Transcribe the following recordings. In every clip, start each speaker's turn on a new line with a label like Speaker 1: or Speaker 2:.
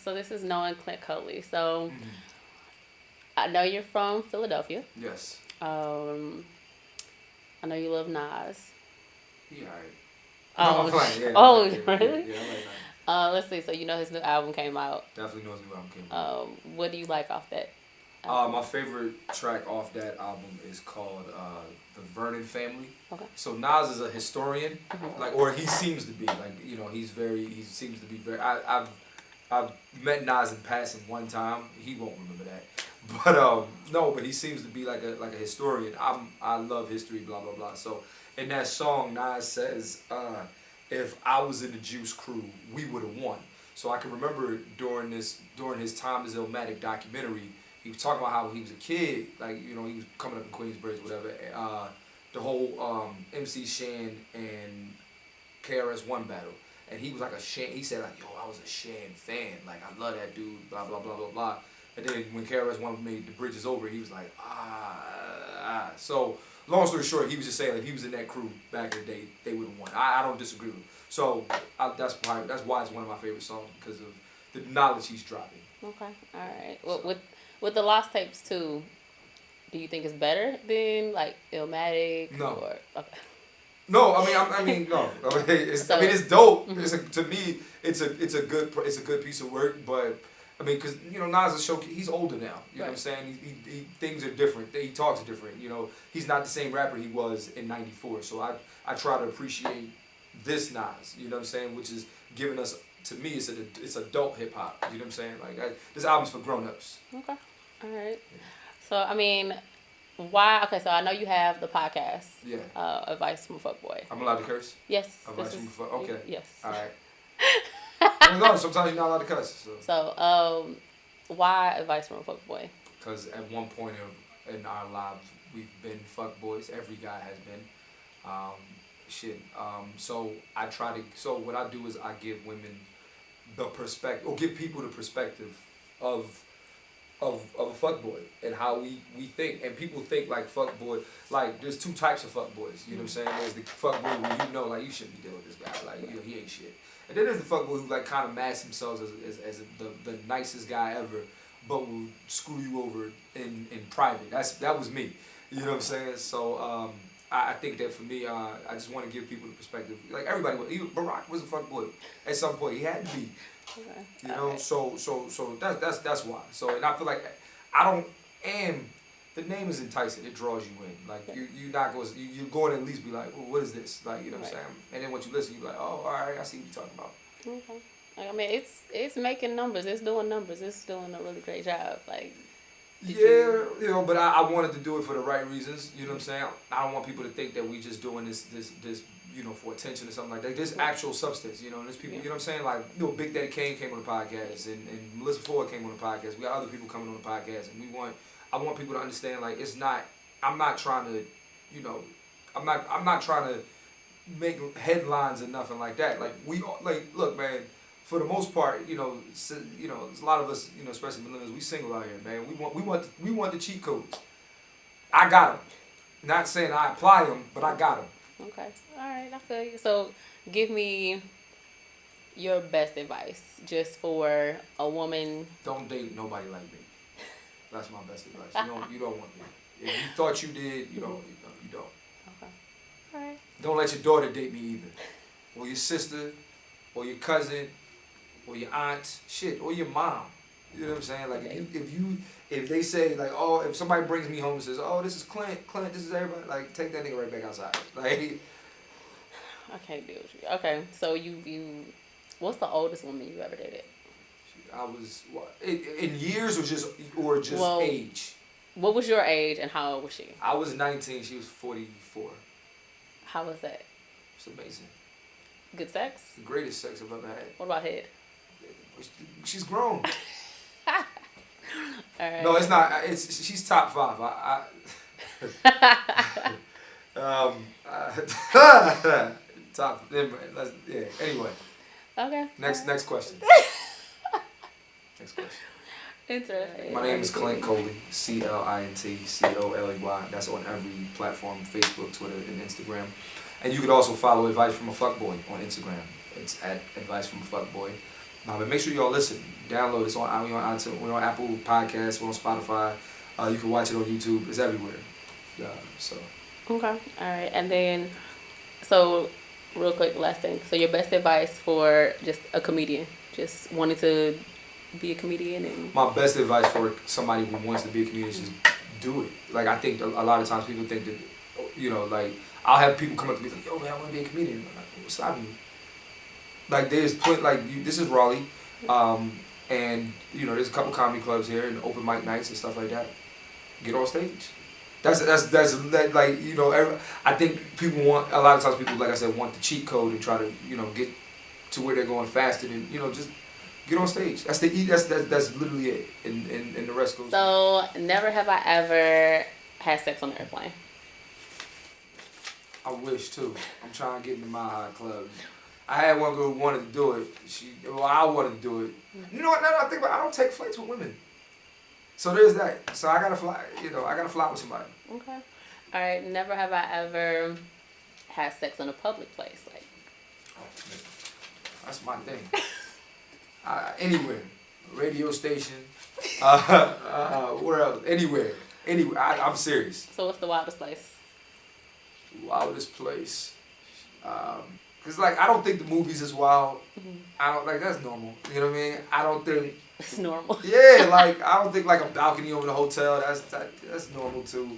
Speaker 1: So this is knowing Clint Coley. So
Speaker 2: Mhm.
Speaker 1: I know you're from Philadelphia.
Speaker 2: Yes.
Speaker 1: Um, I know you love Nas.
Speaker 2: He alright. No, I'm
Speaker 1: Oh,
Speaker 2: playing. Yeah, I like.
Speaker 1: oh,
Speaker 2: Yeah, yeah,
Speaker 1: really?
Speaker 2: yeah. I like that.
Speaker 1: Let's see. So you know his new album came out.
Speaker 2: Definitely knows new album came out.
Speaker 1: What do you like off that album?
Speaker 2: My favorite track off that album is called "The Vernon Family."
Speaker 1: Okay.
Speaker 2: So Nas is a historian,
Speaker 1: Mhm.
Speaker 2: like, or he seems to be. Like, he seems to be very. I've met Nas in passing one time. He won't remember that, but no, but he seems to be like a historian. I love history, blah blah blah. So in that song, Nas says, "If I was in the Juice Crew, we would have won." So I can remember during his Time as Illmatic documentary, he was talking about how he was a kid, like, he was coming up in Queensbridge, whatever. The whole MC Shan and KRS-One battle, and he was like a Shan. He said like, "Yo, I was a Shan fan. Like, I love that dude." Blah blah blah blah blah. And then when KRS-One made The Bridge Is Over, he was like, ah. So long story short, he was just saying, like, if he was in that crew back in the day, they would have won. I don't disagree with him. So that's why it's one of my favorite songs, because of the knowledge he's dropping.
Speaker 1: Okay. All right. Well,
Speaker 2: So.
Speaker 1: with the Lost Tapes too, do you think it's better than like Illmatic
Speaker 2: No.
Speaker 1: or okay?
Speaker 2: No, I mean, no.
Speaker 1: So
Speaker 2: It's dope.
Speaker 1: mhm.
Speaker 2: To me, it's a good piece of work. But I mean, because Nas is he's older now. You know what I'm
Speaker 1: Right.
Speaker 2: saying? Things are different. He talks different. He's not the same rapper he was in '94. So I try to appreciate this Nas. You know what I'm saying? Which is giving us, to me, it's adult hip hop. You know what I'm saying? Like, this album's for grown ups.
Speaker 1: Okay. All right. So I mean, why? Okay. So I know you have the podcast.
Speaker 2: Yeah.
Speaker 1: Advice from a Fuckboy.
Speaker 2: I'm allowed to curse.
Speaker 1: Yes.
Speaker 2: Advice from okay.
Speaker 1: Yes.
Speaker 2: All right. Well, no, sometimes you're not allowed to cuss.
Speaker 1: So why advice from a fuckboy?
Speaker 2: Because at one point in our lives, we've been fuck boys. Every guy has been. So I try to. So what I do is I give women the perspective, or give people the perspective of a fuckboy and how we think. And people think like fuckboy, like, there's two types of fuckboys. You know what I'm saying? There's the fuckboy where like, you shouldn't be dealing with this guy. Like, he ain't shit. And then there's the fuckboy who like kind of mask themselves as the nicest guy ever, but will screw you over in private. That was me. You know what I'm saying? So I think that for me, I just want to give people the perspective. Like, everybody, even Barack was a fuckboy at some point. He had to be.
Speaker 1: Okay.
Speaker 2: You know, so that's why. So, and I feel like I don't, and the name is enticing. It draws you in. Like, you're not going, you're going to at least be like, well, what is this? Like, you know what I'm saying? And then once you listen, you're like, oh, all right, I see what you're talking about.
Speaker 1: Okay. Like, I mean, it's making numbers. It's doing numbers. It's doing a really great job. Like.
Speaker 2: Yeah, but I wanted to do it for the right reasons. You know what I'm saying? I don't want people to think that we just doing this for attention or something like that. There's actual substance, and there's people, you know what I'm saying? Like, Big Daddy Kane came on the podcast, and Melissa Ford came on the podcast. We got other people coming on the podcast, and I want people to understand, like, I'm not trying to, I'm not trying to make headlines or nothing like that. Like, look, man, for the most part, there's a lot of us, especially millennials, we single out here, man. We want the cheat codes. I got them. Not saying I apply them, but I got them.
Speaker 1: Okay. All right. I feel you. So, give me your best advice just for a woman.
Speaker 2: Don't date nobody like me. That's my best advice. You don't want me. If you thought you did, you don't.
Speaker 1: Okay. All right.
Speaker 2: Don't let your daughter date me either, or your sister, or your cousin, or your aunt, or your mom. You know what I'm saying? Like, if they say, like, oh, if somebody brings me home and says, oh, this is Clint, this is everybody, like, take that nigga right back outside. Like,
Speaker 1: I can't deal with you. Okay, so you, what's the oldest woman you ever dated?
Speaker 2: I was in years or just age.
Speaker 1: What was your age and how old was she?
Speaker 2: I was 19. She was 44.
Speaker 1: How was that?
Speaker 2: It's amazing.
Speaker 1: Good sex?
Speaker 2: The greatest sex I've ever had.
Speaker 1: What about head?
Speaker 2: She's grown.
Speaker 1: All right.
Speaker 2: No, it's not. She's top 5. Top. Yeah. Anyway.
Speaker 1: Okay.
Speaker 2: Next question. Next question.
Speaker 1: Interesting.
Speaker 2: My name is Clint Coley. CLINT COLEY. That's on every platform: Facebook, Twitter, and Instagram. And you could also follow Advice from a Fuckboy on Instagram. It's at Advice from a Fuckboy. Nah, but make sure y'all listen. Download. It's on. We on iTunes. We're on Apple Podcasts. We're on Spotify. You can watch it on YouTube. It's everywhere. So.
Speaker 1: Okay. All right. And then, so real quick, last thing. So your best advice for just a comedian, just wanting to be a comedian and.
Speaker 2: My best advice for somebody who wants to be a comedian is just do it. Like I think a lot of times people think that, like I'll have people come up to me like, yo man, I want to be a comedian. I'm like, what's stopping you? Like there's this is Raleigh, and there's a couple comedy clubs here and open mic nights and stuff like that. Get on stage. That's like I think people want a lot of times people like I said want the cheat code and try to get to where they're going faster than just get on stage. That's that's literally it, and the rest goes.
Speaker 1: So never have I ever had sex on an airplane.
Speaker 2: I wish too. I'm trying to get into my high club. I had one girl who wanted to do it. I wanted to do it. You know what? Now that I think about it, I don't take flights with women. So there's that. So I gotta fly. I gotta fly with somebody.
Speaker 1: Okay. All right. Never have I ever had sex in a public place. Like.
Speaker 2: Oh, that's my thing. Anywhere, radio station. Where else? Anywhere. I'm serious.
Speaker 1: So what's the wildest place?
Speaker 2: Wildest place. Cause I don't think the movies is wild.
Speaker 1: Mm-hmm.
Speaker 2: I don't that's normal. You know what I mean? I don't think
Speaker 1: it's normal.
Speaker 2: Yeah, I don't think a balcony over the hotel. That's normal too.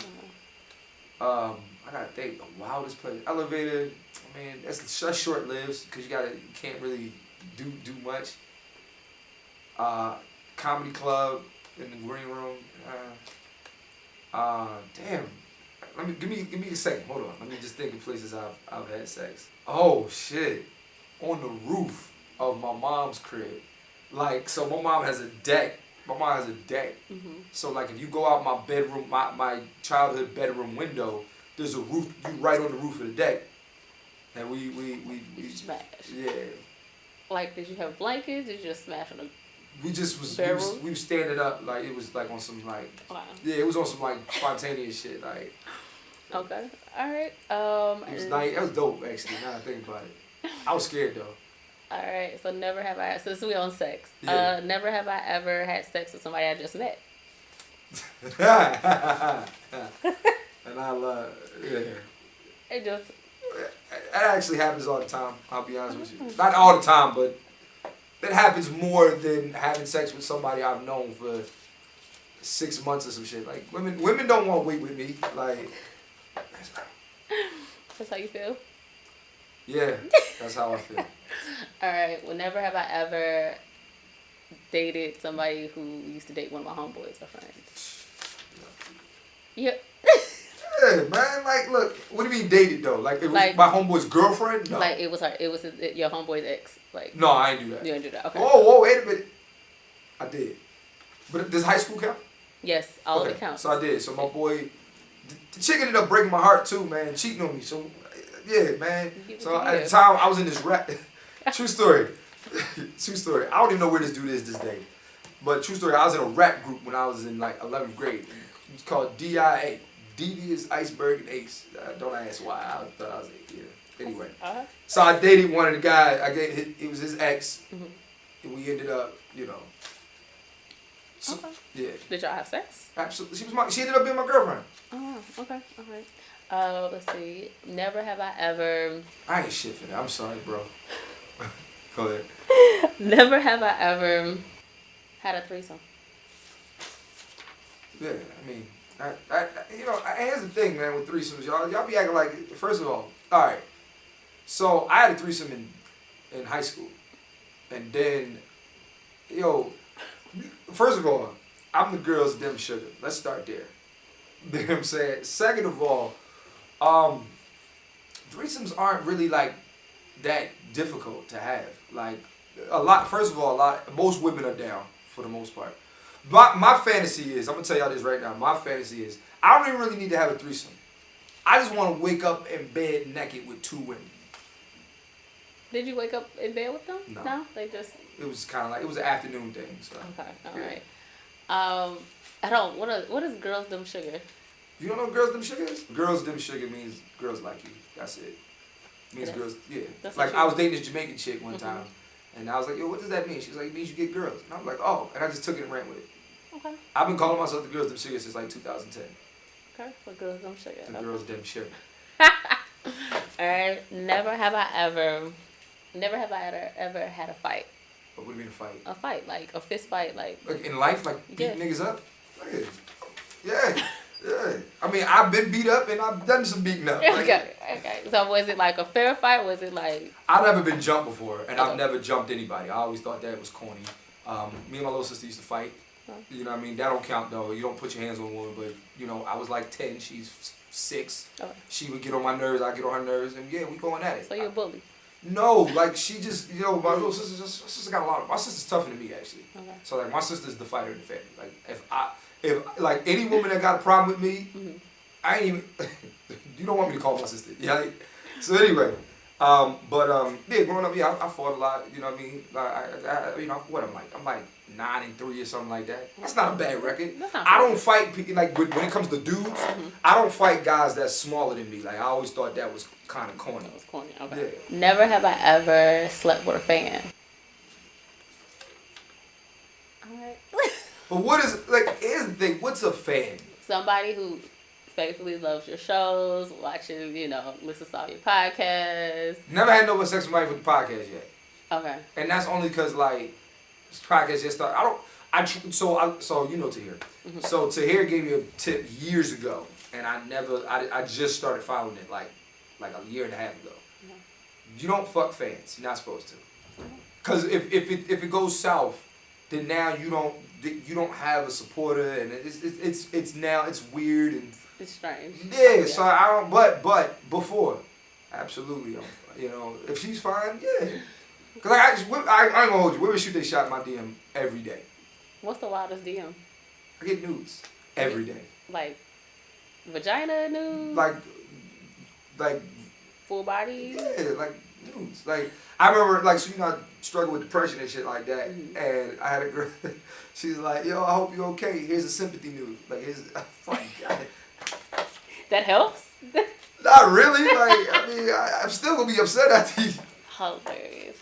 Speaker 1: Mm-hmm.
Speaker 2: I gotta think the wildest place. Elevator. I mean, that's short lived because you can't really do much. Comedy club in the green room. Damn. Give me a second. Hold on. Let me just think of places I've had sex. Oh shit! On the roof of my mom's crib. So my mom has a deck.
Speaker 1: Mm-hmm.
Speaker 2: So if you go out my bedroom, my childhood bedroom window, there's a roof. You right on the roof of the deck. And we
Speaker 1: smash.
Speaker 2: Yeah.
Speaker 1: Did you have blankets? Did you just smash on the?
Speaker 2: We was standing up it was on some
Speaker 1: wow.
Speaker 2: Yeah, it was on some spontaneous shit
Speaker 1: Okay. All right.
Speaker 2: It was nice. It was dope actually. Now that I think about it, I was scared though.
Speaker 1: All right. So never have I. Since we on sex,
Speaker 2: yeah.
Speaker 1: Never have I ever had sex with somebody I just met.
Speaker 2: And I love yeah.
Speaker 1: It just.
Speaker 2: That actually happens all the time. I'll be honest with you. Not all the time, but it happens more than having sex with somebody I've known for 6 months or some shit. Women don't want to wait with me.
Speaker 1: That's how you feel?
Speaker 2: Yeah, that's how I feel.
Speaker 1: All right. Well, never have I ever dated somebody who used to date one of my homeboys or friends. Yeah.
Speaker 2: Yeah, man. Look, what do you mean dated though? It was my homeboy's girlfriend? No.
Speaker 1: It was her. It was your homeboy's ex.
Speaker 2: No, I ain't do that.
Speaker 1: You didn't do that. Okay.
Speaker 2: Whoa, wait a minute. I did. But does high school count?
Speaker 1: Yes, all of it counts.
Speaker 2: So I did. So my boy, the chick ended up breaking my heart too, man, cheating on me. So, yeah, man. So at the time, I was in this rap. True story. True story. I don't even know where this dude is this day. But true story, I was in a rap group when I was in 11th grade. It was called DIA. Devious Iceberg and Ace. Don't ask why. I thought I was anyway. So I dated one of the guys. It was his ex. Mm-hmm. And we ended up, So,
Speaker 1: okay.
Speaker 2: Yeah.
Speaker 1: Did y'all have sex?
Speaker 2: Absolutely. She ended up being my girlfriend.
Speaker 1: Oh, okay. All right. Let's see. Never have I ever.
Speaker 2: I ain't shit for that. I'm sorry, bro. Go ahead.
Speaker 1: Never have I ever had a threesome.
Speaker 2: Yeah, I mean, here's the thing, man, with threesomes, y'all be acting like, first of all right, so I had a threesome in high school, and then, first of all, I'm the girl's dim sugar. Let's start there. You know what I'm saying? Second of all, threesomes aren't really that difficult to have. Most women are down for the most part. My fantasy is, I'm going to tell y'all this right now, my fantasy is, I don't even really need to have a threesome. I just want to wake up in bed naked with 2 women.
Speaker 1: Did you wake up in bed with them?
Speaker 2: No.
Speaker 1: They just...
Speaker 2: It was kind of it was an afternoon thing. So.
Speaker 1: Okay, alright. I don't, what is girls dim sugar?
Speaker 2: You don't know what girls dim sugar is? Girls dim sugar means girls like you. That's it. It means girls, yeah. I was dating this Jamaican chick one time. And I was like, yo, what does that mean? She was like, it means you get girls. And I was like, oh. And I just took it and ran with it.
Speaker 1: Okay.
Speaker 2: I've been calling myself the girls them sugar since like 2010.
Speaker 1: Okay. For girls, don't sugar.
Speaker 2: The girls them sugar.
Speaker 1: Alright. Never have I ever had a fight.
Speaker 2: What would it mean a fight?
Speaker 1: A fight, like a fist fight, like
Speaker 2: in life, like beating
Speaker 1: yeah.
Speaker 2: niggas up? Yeah. Yeah. I mean, I've been beat up and I've done some beating up. Like,
Speaker 1: okay. So was it like a fair fight? Was it like...
Speaker 2: I've never been jumped before, and
Speaker 1: Okay.
Speaker 2: I've never jumped anybody. I always thought that was corny. Me and my little sister used to fight. You know what I mean? That don't count, though. You don't put your hands on a woman, but, you know, I was like 10, she's 6.
Speaker 1: Okay.
Speaker 2: She would get on my nerves, I get on her nerves, and yeah, we going at it.
Speaker 1: So you're a bully?
Speaker 2: No, like, she just, you know, my little sister got a lot of... My sister's tougher than me, actually.
Speaker 1: Okay.
Speaker 2: So, like, my sister's the fighter in the family. Like, if like, any woman that got a problem with me,
Speaker 1: Mm-hmm.
Speaker 2: I ain't even... You don't want me to call my sister. Yeah. Like, so anyway, yeah, growing up, yeah, I fought a lot. You know what I mean? Like, you know, what I'm like? I'm like 9-3 or something like that. That's not a bad record.
Speaker 1: That's not
Speaker 2: I
Speaker 1: bad.
Speaker 2: don't fight like when it comes to dudes. I don't fight guys that's smaller than me. Like I always thought that was kind of corny.
Speaker 1: That was corny. Okay.
Speaker 2: Yeah.
Speaker 1: Never have I ever slept with a fan. Alright.
Speaker 2: But what is like? Here's the thing. What's a fan?
Speaker 1: Somebody who faithfully loves your shows, watches, listens to all your podcasts.
Speaker 2: Never had no sex with somebody with the podcast yet.
Speaker 1: Okay.
Speaker 2: And that's only because like this podcast just started. So you know Tahir.
Speaker 1: Mm-hmm.
Speaker 2: So Tahir gave me a tip years ago, and I just started following it like a year and a half ago. Mm-hmm. You don't fuck fans. You're not supposed to. Because if it goes south, then now you don't have a supporter, and it's now it's weird and
Speaker 1: it's strange.
Speaker 2: Yeah. So I don't. But before, absolutely. You know, if she's fine, yeah. Cause I ain't gonna hold you. Women shoot they shot in my DM every day.
Speaker 1: What's the wildest DM?
Speaker 2: I get nudes every day.
Speaker 1: Like vagina nudes?
Speaker 2: Like
Speaker 1: Full body?
Speaker 2: yeah, like nudes. Like I remember, like, so you know, I struggle with depression and shit like that,
Speaker 1: Mm-hmm.
Speaker 2: and I had a girl. She's like, "Yo, I hope you're okay. Here's a sympathy nude. Like, here's my God."
Speaker 1: That helps?
Speaker 2: Not really. Like, I mean, I'm still gonna be upset after you.
Speaker 1: Hilarious.